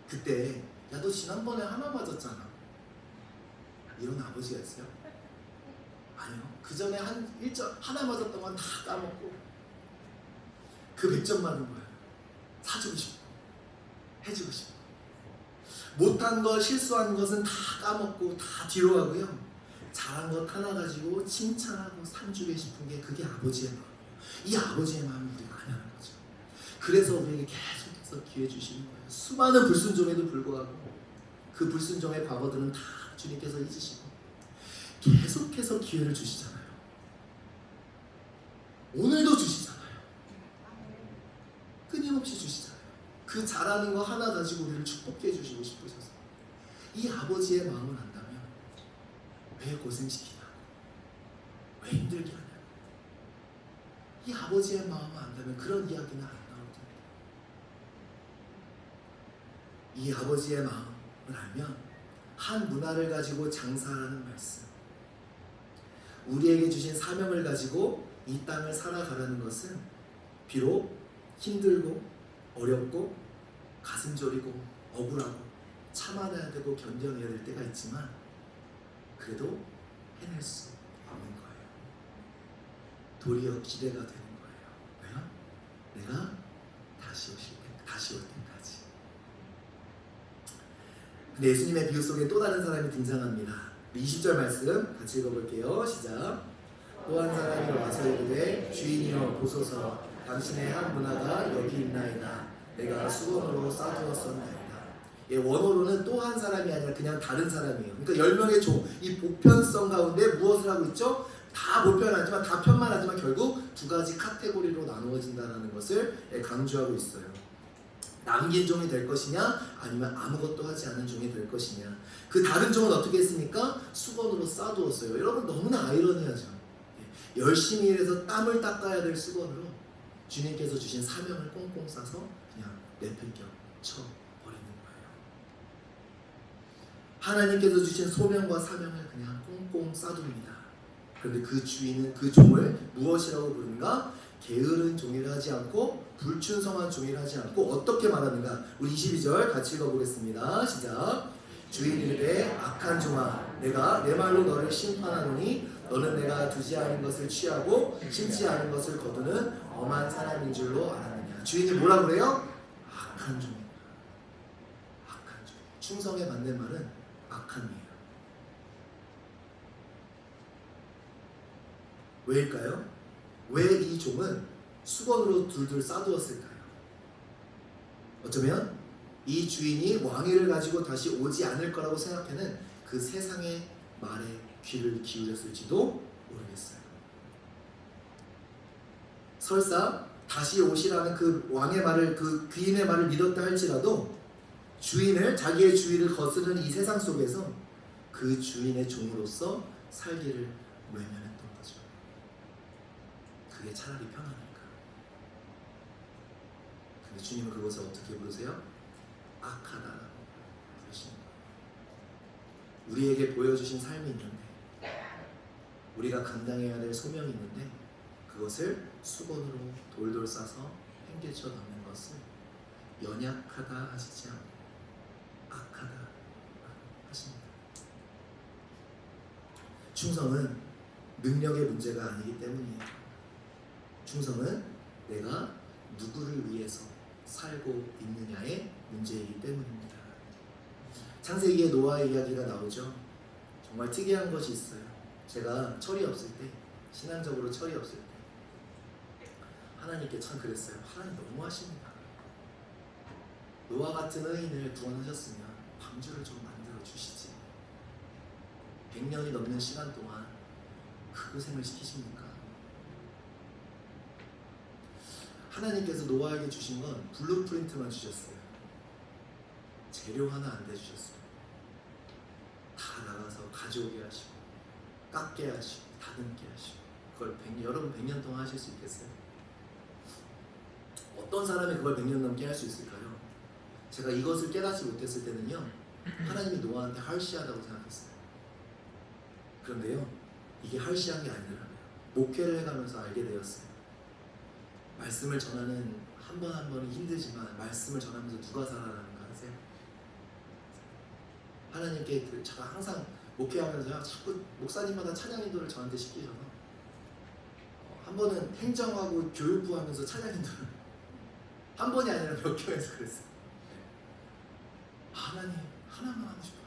그때 야 너 지난번에 하나 맞았잖아. 이런 아버지가 있어요? 아니요. 그 전에 하나 맞았던 건 다 까먹고 그 100점 받은 거예요. 사주고 싶고 해주고 싶고 못한 것 실수한 것은 다 까먹고 다 뒤로 하고요. 잘한 것 하나 가지고 칭찬하고 산주게 싶은 게 그게 아버지의 마음이에요. 이 아버지의 마음을 우리가 안 하는 거죠. 그래서 우리에게 계속해서 기회 주시는 거예요. 수많은 불순종에도 불구하고 그 불순종의 과거들은 다 주님께서 잊으시고 계속해서 기회를 주시잖아요. 오늘도 주시잖아요. 끊임없이 주시잖아요. 그 잘하는 거 하나 가지고 우리를 축복해 주시고 싶으셔서 이 아버지의 마음을 안다면 왜 고생시키냐고, 왜 힘들게 하냐고. 이 아버지의 마음을 안다면 그런 이야기는 안 나올 텐데. 이 아버지의 마음을 알면 한 문화를 가지고 장사하라는 말씀, 우리에게 주신 사명을 가지고 이 땅을 살아가라는 것은 비록 힘들고 어렵고 가슴 저리고 억울하고 참아내야 되고 견뎌내야 될 때가 있지만 그래도 해낼 수 있는 거예요. 도리어 기대가 되는 거예요. 왜요? 내가 다시 올 때까지. 근데 예수님의 비유 속에 또 다른 사람이 등장합니다. 20절 말씀 같이 읽어볼게요. 시작. 또 한 사람이 와서 이르되 주인이여 보소서 당신의 한 문화가 여기 있나이다. 내가 수건으로 싸두었었나이다. 예, 원어로는 또 한 사람이 아니라 그냥 다른 사람이에요. 그러니까 10명의 종, 이 보편성 가운데 무엇을 하고 있죠? 다 보편하지만 다 편만하지만 결국 두 가지 카테고리로 나누어진다는 것을 강조하고 있어요. 남긴 종이 될 것이냐 아니면 아무것도 하지 않은 종이 될 것이냐. 그 다른 종은 어떻게 했습니까? 수건으로 싸두었어요. 여러분 너무나 아이러니하죠. 열심히 일해서 땀을 닦아야 될 수건으로 주님께서 주신 사명을 꽁꽁 싸서 그냥 내팽겨 쳐버리는 거예요. 하나님께서 주신 소명과 사명을 그냥 꽁꽁 싸둡니다. 그런데 그 주인은 그 종을 무엇이라고 부르는가? 게으른 종이라 하지 않고 불충성한 종이라 하지 않고 어떻게 말하는가? 우리 22절 같이 읽어보겠습니다. 시작. 주인이 이르되 악한 종아 내가 내 말로 너를 심판하노니 너는 내가 두지 않은 것을 취하고 심지 않은 것을 거두는 엄한 사람인 줄로 알았느냐. 주인이 뭐라 그래요? 악한 종이다. 악한 종. 충성에 맞는 말은 악함이에요. 왜일까요? 왜 이 종은 수건으로 둘둘 싸두었을까요? 어쩌면 이 주인이 왕위를 가지고 다시 오지 않을 거라고 생각하는 그 세상의 말에 귀를 기울였을지도 모르겠어요. 설사 다시 오시라는 그 왕의 말을, 그 귀인의 말을 믿었다 할지라도 자기의 주인을 거스르는 이 세상 속에서 그 주인의 종으로서 살기를 외면했던 거죠. 그게 차라리 편하니까. 근데 주님은 그것을 어떻게 부르세요? 악하다라고 부르시는 거예요. 우리에게 보여주신 삶이 있는데, 우리가 감당해야 될 소명이 있는데, 그것을 수건으로 돌돌 싸서 행개쳐 넣는 것을 연약하다 하시지 않고 악하다 하십니다. 충성은 능력의 문제가 아니기 때문이에요. 충성은 내가 누구를 위해서 살고 있느냐의 문제이기 때문입니다. 창세기에 노아의 이야기가 나오죠. 정말 특이한 것이 있어요. 제가 철이 없을 때, 신앙적으로 철이 없을 때 하나님께 참 그랬어요. 하나님 너무하십니다. 노아 같은 의인을 구원하셨으면 방주를 좀 만들어 주시지. 100년이 넘는 시간 동안 그 고생을 시키십니까? 하나님께서 노아에게 주신 건 블루프린트만 주셨어요. 재료 하나 안 대주셨어요. 다 나가서 가져오게 하시고, 깎게 하시고, 다듬게 하시고. 그걸 여러분 100년 동안 하실 수 있겠어요? 어떤 사람이 그걸 100년 넘게 할 수 있을까요? 제가 이것을 깨닫지 못했을 때는요, 하나님이 노아한테 할시하다고 생각했어요. 그런데요, 이게 할시한 게 아니더라고요. 목회를 해가면서 알게 되었어요. 말씀을 전하는 한 번 한 번이 힘들지만 말씀을 전하면서 누가 살아나는 거 아세요? 하나님께 제가 항상 목회하면서요, 자꾸 목사님마다 찬양 인도를 저한테 시키셔서 한 번은 행정하고 교육부 하면서 찬양 인도를 한 번이 아니라 몇 교회에서 그랬어요. 하나님 하나만 하고 싶어요.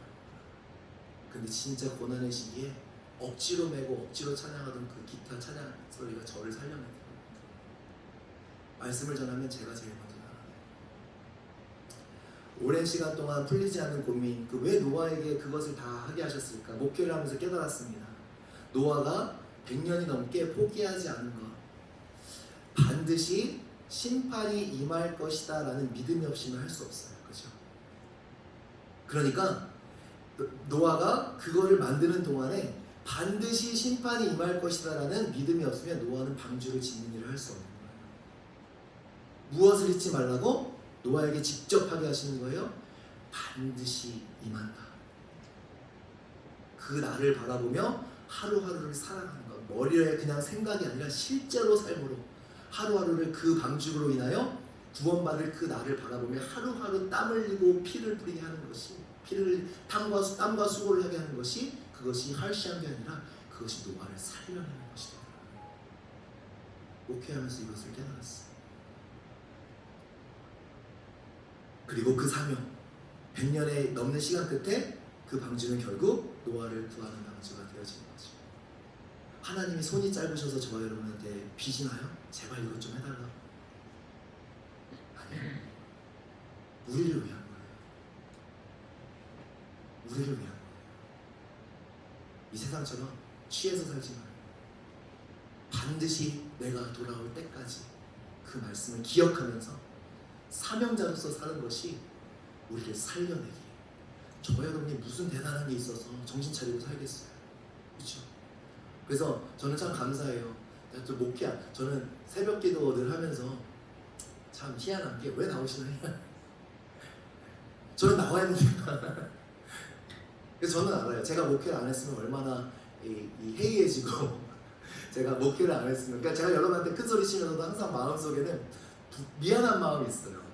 근데 진짜 고난의 시기에 억지로 메고 억지로 찬양하던 그 기타 찬양 소리가 저를 살려내더라고요. 말씀을 전하면 제가 제일 먼저 나가요. 오랜 시간 동안 풀리지 않는 고민, 왜 노아에게 그것을 다 하게 하셨을까? 목회를 하면서 깨달았습니다. 노아가 100년이 넘게 포기하지 않은 것, 반드시 심판이 임할 것이다 라는 믿음이 없이는 할 수 없어요. 그렇죠? 그러니까 노아가 그거를 만드는 동안에 반드시 심판이 임할 것이다 라는 믿음이 없으면 노아는 방주를 짓는 일을 할 수 없는 거예요. 무엇을 잊지 말라고? 노아에게 직접 하게 하시는 거예요. 반드시 임한다. 그 날을 바라보며 하루하루를 살아가는 것. 머리에 그냥 생각이 아니라 실제로 삶으로 하루하루를 그 방주로 인하여 구원받을 그 날을 바라보며 하루하루 땀 흘리고 피를 뿌리게 하는 것이, 땀과 수고를 하게 하는 것이, 그것이 할시한 게 아니라 그것이 노아를 살려내는 것이다. 목회하면서 이것을 깨달았어요. 그리고 그 사명, 100년에 넘는 시간 끝에 그 방주는 결국 노아를 구하는 방주가 되어지는 거죠. 하나님이 손이 짧으셔서 저와 여러분한테 비시나요? 제발 이것 좀 해달라고. 아니에요. 우리를 위한 거예요. 우리를 위한 거예요. 이 세상처럼 취해서 살지 말아요. 반드시 내가 돌아올 때까지 그 말씀을 기억하면서 사명자로서 사는 것이 우리를 살려내기에, 저와 여러분이 무슨 대단한 게 있어서 정신 차리고 살겠어요. 그렇죠? 그래서 저는 참 감사해요. 저는 새벽 기도 늘 하면서 참 희한한 게, 왜 나오시나요? 저는 나와야 됩니다. 그래서 저는 알아요. 제가 목회를 안 했으면 얼마나 해이해지고 제가 목회를 안 했으면, 그러니까 제가 여러분한테 큰 소리 치면서도 항상 마음속에는 미안한 마음이 있어요.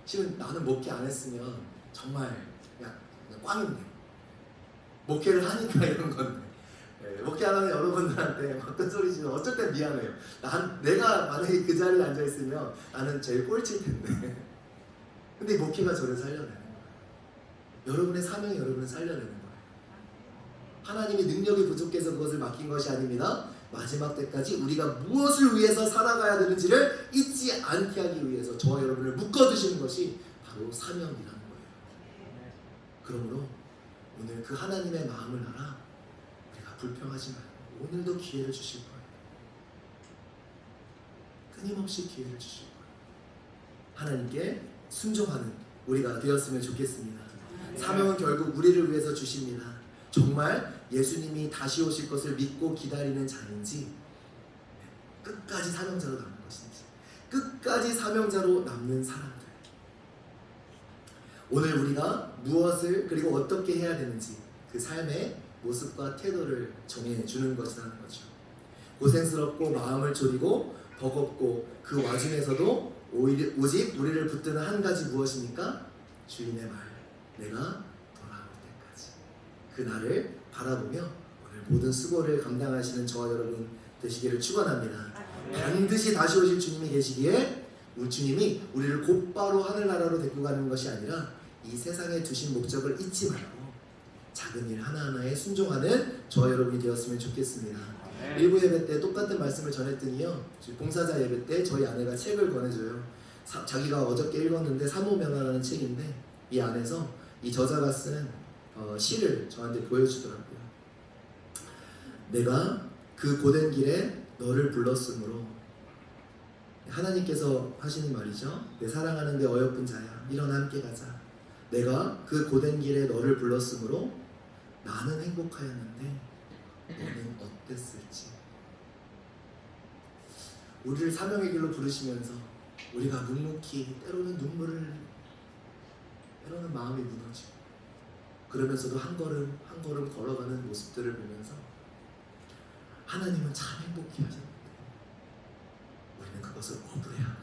실은 나는 목회 안 했으면 정말 그냥 꽝인데, 목회를 하니까 이런 건데, 목회 안 하는 여러분들한테 막 큰 소리 치면 어쩔 땐 미안해요. 내가 만약에 그 자리에 앉아 있으면 나는 제일 꼴찌일 텐데. 근데 목회가 저를 살려내는 거예요. 여러분의 사명이 여러분을 살려내는 거예요. 하나님이 능력이 부족해서 그것을 맡긴 것이 아닙니다. 마지막 때까지 우리가 무엇을 위해서 살아가야 되는지를 잊지 않게 하기 위해서 저와 여러분을 묶어두시는 것이 바로 사명이라는 거예요. 그러므로 오늘 그 하나님의 마음을 알아 우리가 불평하지 말고 오늘도 기회를 주실 거예요. 끊임없이 기회를 주실 거예요. 하나님께 순종하는 우리가 되었으면 좋겠습니다. 사명은 결국 우리를 위해서 주십니다. 정말 예수님이 다시 오실 것을 믿고 기다리는 자인지, 끝까지 사명자로 남는 것인지, 끝까지 사명자로 남는 사람들, 오늘 우리가 무엇을 그리고 어떻게 해야 되는지 그 삶의 모습과 태도를 정해주는 것이라는 거죠. 고생스럽고 마음을 졸이고 버겁고 그 와중에서도 오직 우리를 붙드는 한 가지 무엇입니까? 주인의 말, 내가 돌아올 때까지. 그 날을 바라보며 오늘 모든 수고를 감당하시는 저와 여러분 되시기를 축원합니다. 반드시 다시 오실 주님이 계시기에 우리 주님이 우리를 곧바로 하늘나라로 데리고 가는 것이 아니라 이 세상에 두신 목적을 잊지 말고 작은 일 하나하나에 순종하는 저와 여러분이 되었으면 좋겠습니다. 일부 예배 때 똑같은 말씀을 전했더니요, 봉사자 예배 때 저희 아내가 책을 권해줘요. 자기가 어저께 읽었는데 사모명화라는 책인데 이 안에서 이 저자가 쓴 시를 저한테 보여주더라고요. 내가 그 고된 길에 너를 불렀으므로, 하나님께서 하시는 말이죠. 내 사랑하는 내 어여쁜 자야, 일어나 함께 가자. 내가 그 고된 길에 너를 불렀으므로 나는 행복하였는데 너는 어땠을지. 우리를 사명의 길로 부르시면서 우리가 묵묵히 때로는 눈물을, 때로는 마음이 무너지고 그러면서도 한 걸음 한 걸음 걸어가는 모습들을 보면서 하나님은 참 행복해 하셨는데 우리는 그것을 억울해하고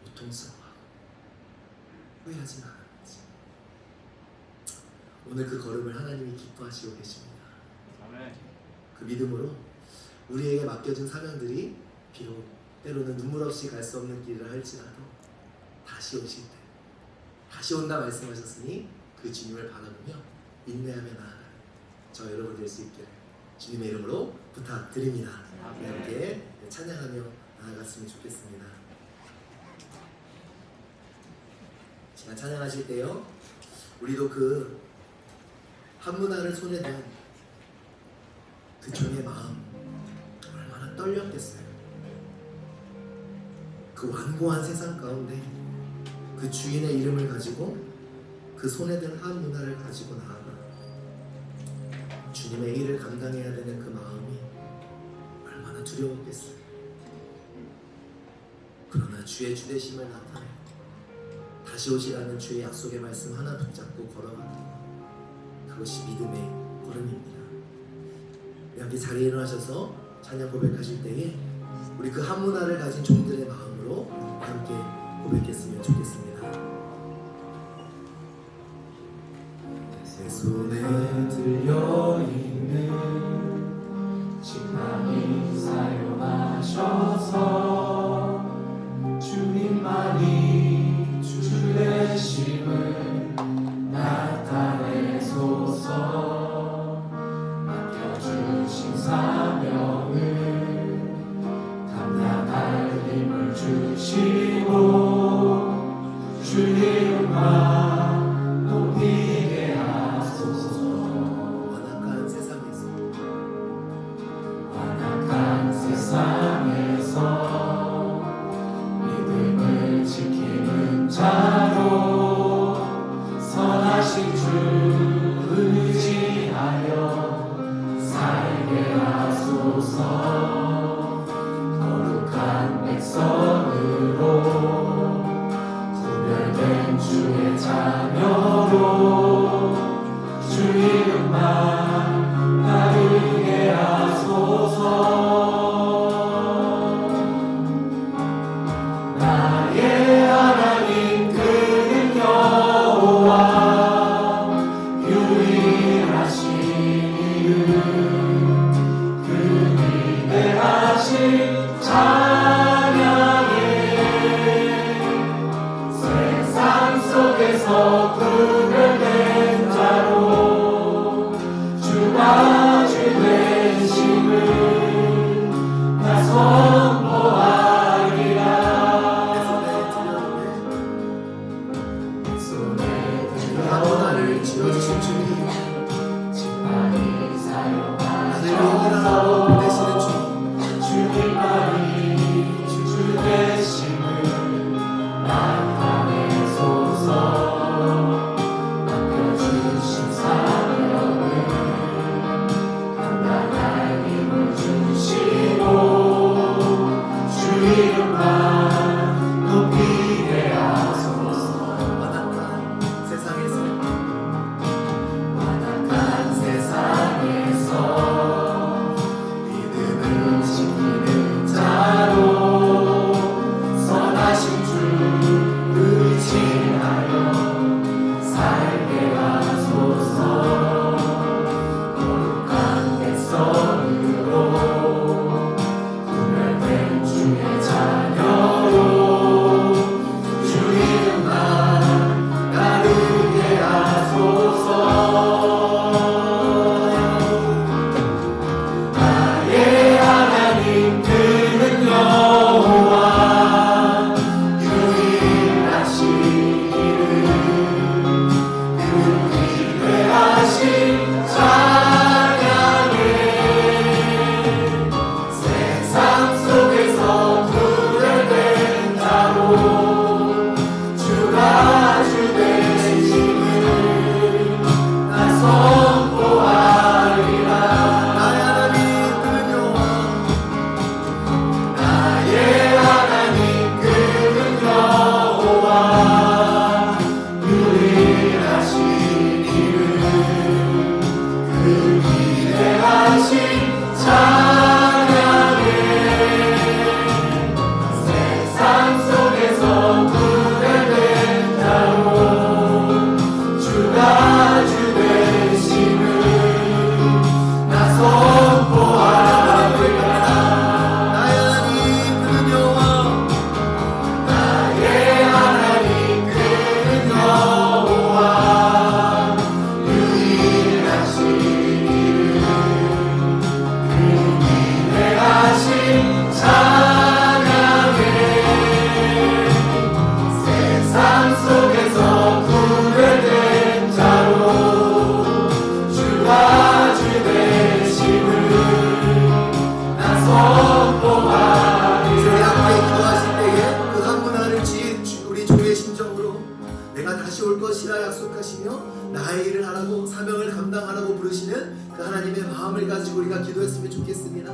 고통스러워하고 후회하진 않았는지. 오늘 그 걸음을 하나님이 기뻐하시고 계십니다. 그 믿음으로 우리에게 맡겨진 사명들이 비록 때로는 눈물 없이 갈 수 없는 길을 할지라도 다시 오실 때, 다시 온다 말씀하셨으니 그 주님을 바라보며 인내하며 나아가는 저 여러분 될 수 있기를 주님의 이름으로 부탁드립니다. 함께 찬양하며 나아갔으면 좋겠습니다. 제가 찬양하실 때요, 우리도 그 한문화를 손에 든 그 종의 마음 얼마나 떨렸겠어요. 그 완고한 세상 가운데 그 주인의 이름을 가지고 그 손에 든 한문화를 가지고 나아가 주님의 일을 감당해야 되는 그 마음이 얼마나 두려웠겠어요. 그러나 주의 주되심을 나타내고 다시 오시라는 주의 약속의 말씀 하나 붙잡고 걸어가는 것, 그것이 믿음의 걸음입니다. 여기 자리에 일어나셔서 찬양 고백하실 때에 우리 그 한문화를 가진 종들의 마음으로 함께 고백했으면 좋겠습니다. 내 손에 들려있는 지팡이 사용하셔서 주님만이 주 되심을 나타내소서. 맡겨주신 사명을 감당할 힘을 주시고 주 이름만 높이게 하소서. 완악한 세상에서 믿음을 지키는 자로 선하신 주 의지하여 살게 하소서. 거룩한 백성으로 구별된 주의 자녀로 주 이름만 나르게 하소서. 나의 하나님 그는 여호와 유일하신 이름 그 위대하신 찬양에 세상 속에서 구별된 일을 하라고 사명을 감당하라고 부르시는 그 하나님의 마음을 가지고 우리가 기도했으면 좋겠습니다.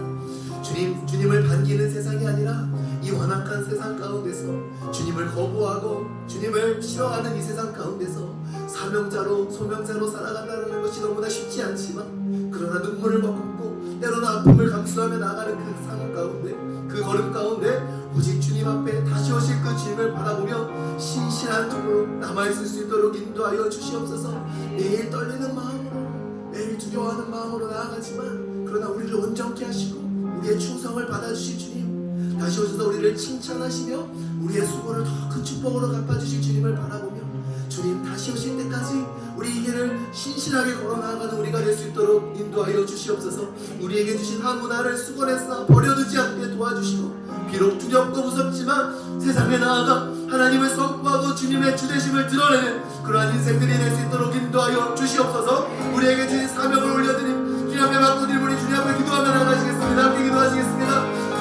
주님을 반기는 세상이 아니라 이 완악한 세상 가운데서 주님을 거부하고 주님을 싫어하는 이 세상 가운데서 사명자로 소명자로 살아간다는 것이 너무나 쉽지 않지만, 그러나 눈물을 머금고 때로는 아픔을 감수하며 나가는 그 삶 가운데, 그 걸음 가운데 오직 주님 앞에 다시 오실 그 주님을 바라보며 신실한 종으로 남아있을 수 있도록 인도하여 주시옵소서. 매일 떨리는 마음으로, 매일 두려워하는 마음으로 나아가지만 그러나 우리를 온전케 하시고 우리의 충성을 받아주실 주님, 다시 오셔서 우리를 칭찬하시며 우리의 수고를 더 큰 축복으로 갚아주실 주님을 바라보며 주님 다시 오실 때까지 우리 이 길을 신실하게 걸어 나아가는 우리가 될 수 있도록 인도하여 주시옵소서. 우리에게 주신 한 문화를 수건에서 버려두지 않게 도와주시고, 비록 두렵고 무섭지만 세상에 나아가 하나님을 선포하고 주님의 주되심을 드러내는 그러한 인생들이 될 수 있도록 인도하여 주시옵소서. 우리에게 주신 사명을 올려드림 주님 앞에 맡겨드림 우리 주님 앞에 기도하며 나가시겠습니다. 함께 기도하시겠습니다.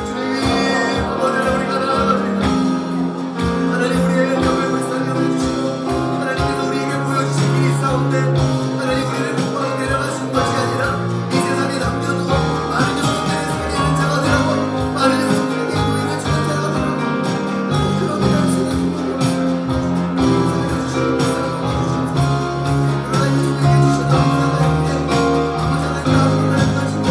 주님 아버지, 우리가 나아갑니다. 하나님, 우리의 영을 불쌍히 여겨주시고 하나님께서 우리에게 보여주신 길이 있사온데, 하나님 우리를 공부하고 데려가신 것이 아니라 이 세상에 남겨두고 많은 영혼들의 세계는 자가 되라고, 많은 영혼들에게 교회를 주는 자가 되라고, 그런 일을 할 수 있는 그러나 예수님께 주신 아버지 하나님께 아버지 하나님 아버지를 가지고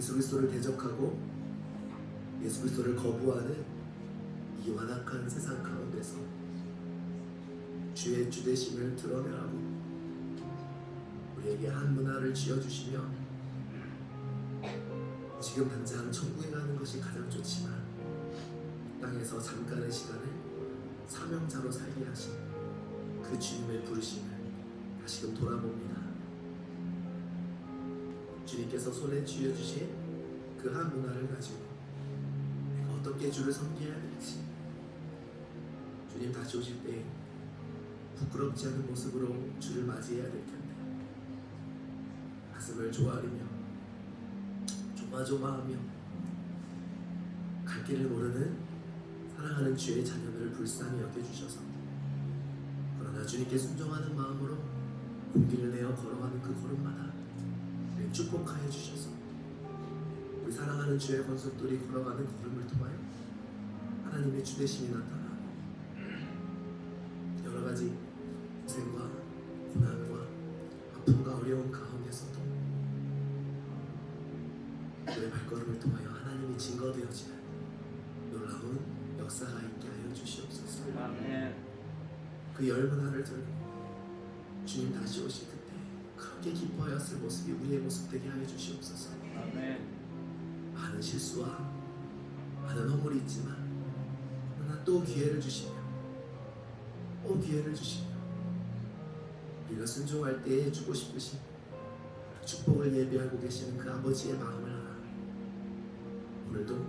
예수 그리스도를 대적하고 예수 그리스도를 거부하는 이 완악한 세상 가운데서 주의 주되심을 드러내라고 우리에게 한 문화를 쥐어주시며 지금 당장 천국에 가는 것이 가장 좋지만 이 땅에서 잠깐의 시간을 사명자로 살게 하신 그 주님의 부르심을 다시금 돌아봅니다. 주님께서 손에 쥐어주신 그 한 문화를 가지고 내가 어떻게 주를 섬겨야 될지 주님 다시 오실 때 부끄럽지 않은 모습으로 주를 맞이해야 될 텐데 가슴을 조아리며 조마조마하며 갈 길을 모르는 사랑하는 주의 자녀들을 불쌍히 여겨주셔서 그러나 주님께 순종하는 마음으로 용기를 내어 걸어가는 그 걸음마다 축복하여 주셔서 우리 사랑하는 주의 권속들이 걸어가는 걸음을 통하여 하나님의 주되심이 나타나고 여러 가지 고생과 고난과 아픔과 어려움 가운데서도 그의 발걸음을 통하여 하나님이 증거되어지는 놀라운 역사가 있게 하여 주시옵소서. 아멘. 그 열문화를 들고 주님 다시 오실 그때 그렇게 기뻐하였을 모습이 우리의 모습 되게 하여 주시옵소서. 아멘. 많은 실수와 많은 허물이 있지만 그러나 또 기회를 주시며 또 기회를 주시며 우리가 순종할 때에 주고 싶으신 축복을 예비하고 계시는 그 아버지의 마음을 알아 오늘도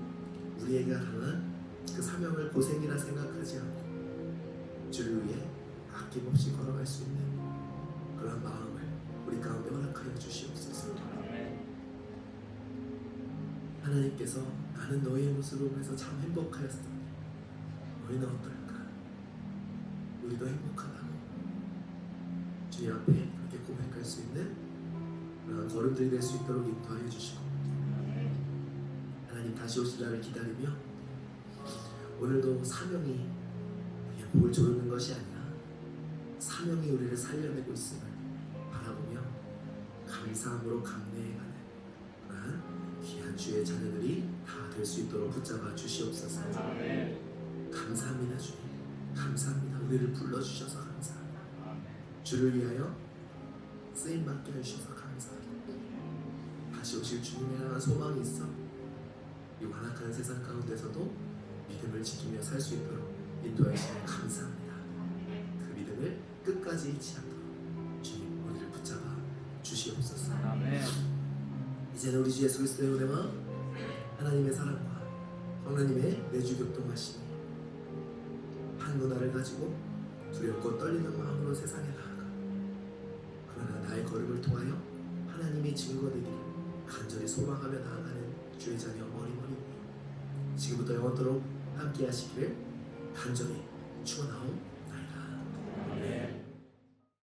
우리에게 당한 그 사명을 고생이라 생각하지 않고 주를 위해 아낌없이 걸어갈 수 있는 그런 마음을 우리 가운데 허락하여 주시옵소서. 하나님께서 나는 너의 모습을 보면서 참 행복하였으니 너희는 어떨까? 우리도 행복하다고 주님 앞에 그렇게 고백할 수 있는 그런 걸음들이 될 수 있도록 인도하여 주시고 하나님 다시 오실 날을 기다리며 오늘도 사명이 그냥 목을 조르는 것이 아니라 사명이 우리를 살려내고 있음을 바라보며 감사함으로 감내해가는 그러한 귀한 주의 자녀들이 다 될 수 있도록 붙잡아 주시옵소서. 아멘. 감사합니다 주님. 감사합니다. 우리를 불러주셔서 감사합니다. 주를 위하여 쓰임받게 해주셔서 감사합니다. 다시 오실 주님에 대한 소망이 있어 이 완악한 세상 가운데서도 믿음을 지키며 살 수 있도록 인도해 주시면 감사합니다. 그 믿음을 끝까지 잃지 않도록 주님 우리를 붙잡아 주시옵소서. 아멘. 이제는 우리 주 예수 그리스도의 은혜와 하나님의 사랑과 하나님의 내주 교통하심이 한 문화를 가지고 두렵고 떨리는 마음으로 세상에 나아가 그러나 나의 걸음을 통하여 하나님이 증거되기를 간절히 소망하며 나아가는 주의 자녀 머리머리 지금부터 영원토록 함께 하시기를 간절히 축원하옵나이다.